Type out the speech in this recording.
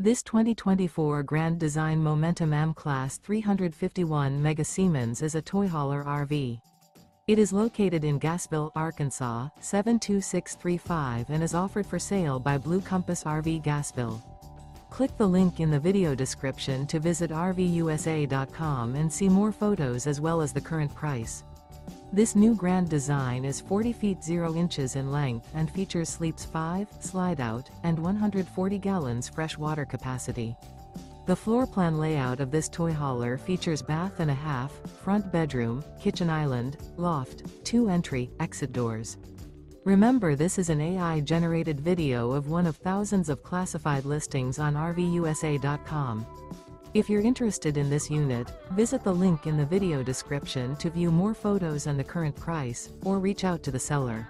This 2024 Grand Design Momentum AM Class 351 Mega Siemens is a toy hauler RV. It is located in Gassville, Arkansas, 72635 and is offered for sale by Blue Compass RV Gassville. Click the link in the video description to visit RVUSA.com and see more photos as well as the current price. This new grand design is 40 feet 0 inches in length and features sleeps 5, slide-out, and 140 gallons fresh water capacity. The floor plan layout of this toy hauler features bath and a half, front bedroom, kitchen island, loft, 2 entry/exit doors. Remember, this is an AI-generated video of one of thousands of classified listings on RVUSA.com. If you're interested in this unit, visit the link in the video description to view more photos and the current price, or reach out to the seller.